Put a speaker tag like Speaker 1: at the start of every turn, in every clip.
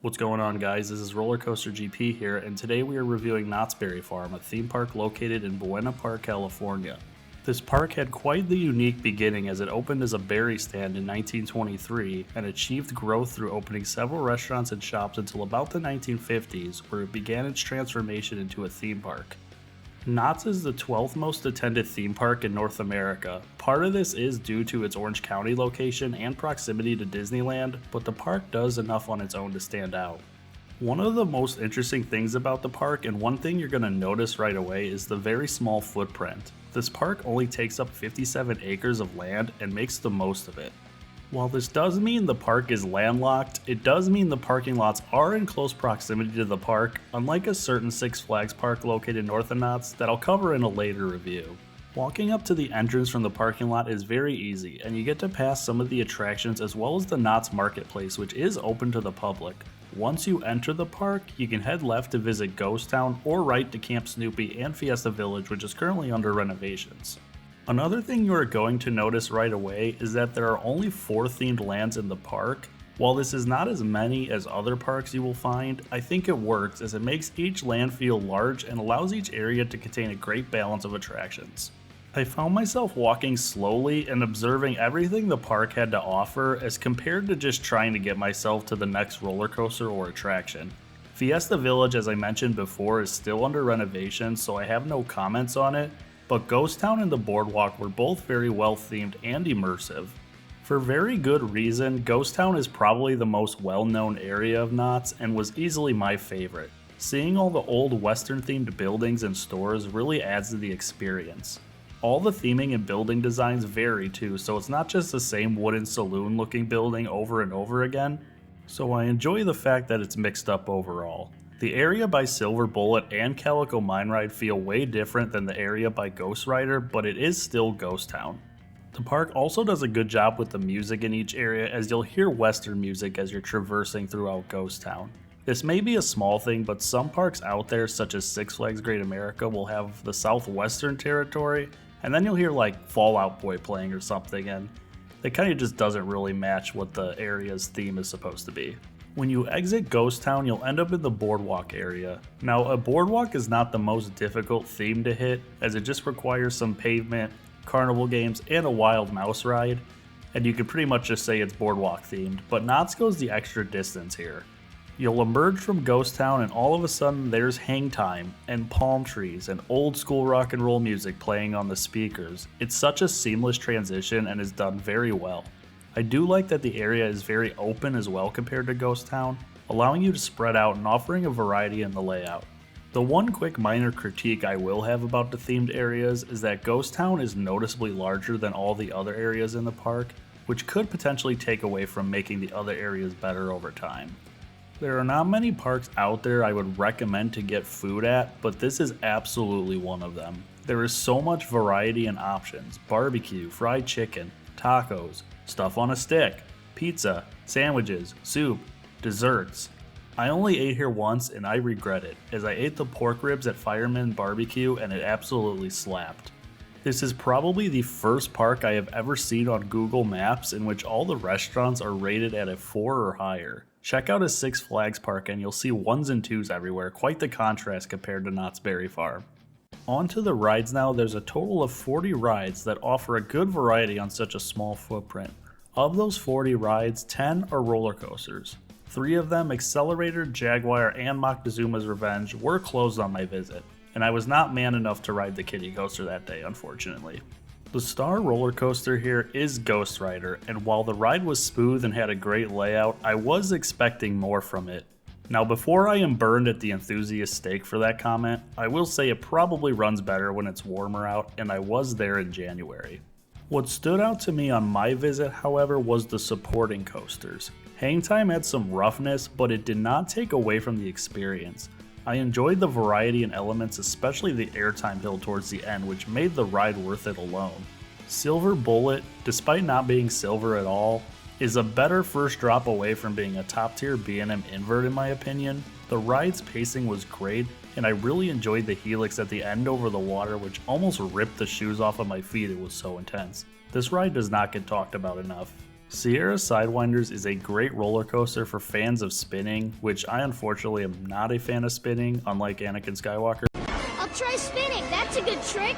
Speaker 1: What's going on, guys? This is Roller Coaster GP here, and today we are reviewing Knott's Berry Farm, a theme park located in Buena Park, California. This park had quite the unique beginning as it opened as a berry stand in 1923 and achieved growth through opening several restaurants and shops until about the 1950s, where it began its transformation into a theme park. Knott's is the 12th most attended theme park in North America. Part of this is due to its Orange County location and proximity to Disneyland, but the park does enough on its own to stand out. One of the most interesting things about the park, and one thing you're going to notice right away, is the very small footprint. This park only takes up 57 acres of land and makes the most of it. While this does mean the park is landlocked, it does mean the parking lots are in close proximity to the park, unlike a certain Six Flags park located north of Knott's that I'll cover in a later review. Walking up to the entrance from the parking lot is very easy, and you get to pass some of the attractions as well as the Knott's Marketplace, which is open to the public. Once you enter the park, you can head left to visit Ghost Town or right to Camp Snoopy and Fiesta Village, which is currently under renovations. Another thing you are going to notice right away is that there are only 4 themed lands in the park. While this is not as many as other parks you will find, I think it works as it makes each land feel large and allows each area to contain a great balance of attractions. I found myself walking slowly and observing everything the park had to offer as compared to just trying to get myself to the next roller coaster or attraction. Fiesta Village, as I mentioned before, is still under renovation, so I have no comments on it. But Ghost Town and the Boardwalk were both very well themed and immersive. For very good reason, Ghost Town is probably the most well-known area of Knott's and was easily my favorite. Seeing all the old Western themed buildings and stores really adds to the experience. All the theming and building designs vary too, so it's not just the same wooden saloon looking building over and over again, so I enjoy the fact that it's mixed up overall. The area by Silver Bullet and Calico Mine Ride feel way different than the area by Ghost Rider, but it is still Ghost Town. The park also does a good job with the music in each area, as you'll hear Western music as you're traversing throughout Ghost Town. This may be a small thing, but some parks out there, such as Six Flags Great America, will have the Southwestern territory, and then you'll hear like Fall Out Boy playing or something, and it kind of just doesn't really match what the area's theme is supposed to be. When you exit Ghost Town, you'll end up in the Boardwalk area. Now, a boardwalk is not the most difficult theme to hit, as it just requires some pavement, carnival games, and a wild mouse ride, and you can pretty much just say it's boardwalk themed, but Knott's goes the extra distance here. You'll emerge from Ghost Town and all of a sudden there's hang time, and palm trees, and old school rock and roll music playing on the speakers. It's such a seamless transition and is done very well. I do like that the area is very open as well compared to Ghost Town, allowing you to spread out and offering a variety in the layout. The one quick minor critique I will have about the themed areas is that Ghost Town is noticeably larger than all the other areas in the park, which could potentially take away from making the other areas better over time. There are not many parks out there I would recommend to get food at, but this is absolutely one of them. There is so much variety and options: barbecue, fried chicken, tacos, stuff on a stick, pizza, sandwiches, soup, desserts. I only ate here once and I regret it, as I ate the pork ribs at Fireman Barbecue and it absolutely slapped. This is probably the first park I have ever seen on Google Maps in which all the restaurants are rated at a 4 or higher. Check out a Six Flags park and you'll see 1s and 2s everywhere, quite the contrast compared to Knott's Berry Farm. On to the rides now. There's a total of 40 rides that offer a good variety on such a small footprint. Of those 40 rides, 10 are roller coasters. 3 of them, Accelerator, Jaguar, and Moctezuma's Revenge, were closed on my visit, and I was not man enough to ride the kiddie coaster that day, unfortunately. The star roller coaster here is Ghost Rider, and while the ride was smooth and had a great layout, I was expecting more from it. Now, before I am burned at the enthusiast stake for that comment, I will say it probably runs better when it's warmer out, and I was there in January. What stood out to me on my visit, however, was the supporting coasters. Hang time had some roughness, but it did not take away from the experience. I enjoyed the variety and elements, especially the airtime hill towards the end, which made the ride worth it alone. Silver Bullet, despite not being silver at all, is a better first drop away from being a top tier B&M invert in my opinion. The ride's pacing was great, and I really enjoyed the helix at the end over the water, which almost ripped the shoes off of my feet, it was so intense. This ride does not get talked about enough. Sierra Sidewinders is a great roller coaster for fans of spinning, which I unfortunately am not a fan of spinning, unlike Anakin Skywalker.
Speaker 2: I'll try spinning, that's a good trick.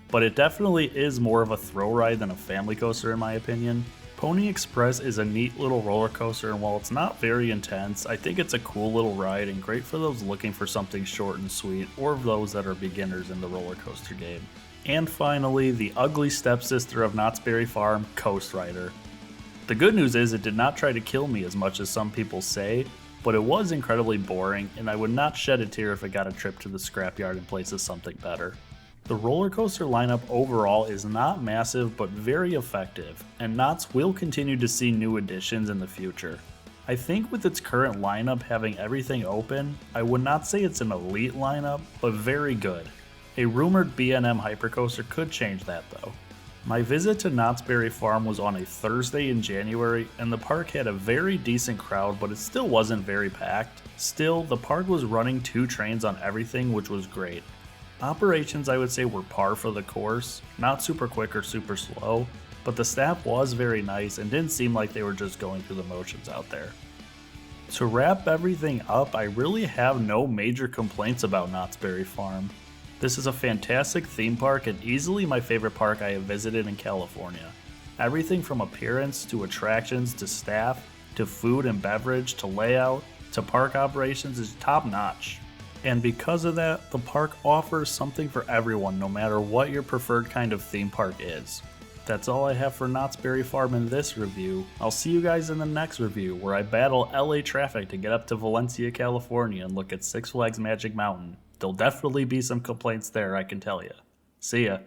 Speaker 1: But it definitely is more of a thrill ride than a family coaster in my opinion. Pony Express is a neat little roller coaster, and while it's not very intense, I think it's a cool little ride and great for those looking for something short and sweet, or those that are beginners in the roller coaster game. And finally, the ugly stepsister of Knott's Berry Farm, Coast Rider. The good news is it did not try to kill me as much as some people say, but it was incredibly boring, and I would not shed a tear if it got a trip to the scrapyard in place of something better. The roller coaster lineup overall is not massive but very effective, and Knott's will continue to see new additions in the future. I think with its current lineup having everything open, I would not say it's an elite lineup, but very good. A rumored B&M hypercoaster could change that though. My visit to Knott's Berry Farm was on a Thursday in January, and the park had a very decent crowd, but it still wasn't very packed. Still, the park was running 2 trains on everything, which was great. Operations, I would say, were par for the course, not super quick or super slow, but the staff was very nice and didn't seem like they were just going through the motions out there. To wrap everything up, I really have no major complaints about Knott's Berry Farm. This is a fantastic theme park and easily my favorite park I have visited in California. Everything from appearance to attractions to staff to food and beverage to layout to park operations is top notch. And because of that, the park offers something for everyone no matter what your preferred kind of theme park is. That's all I have for Knott's Berry Farm in this review. I'll see you guys in the next review where I battle LA traffic to get up to Valencia, California and look at Six Flags Magic Mountain. There'll definitely be some complaints there, I can tell you. See ya.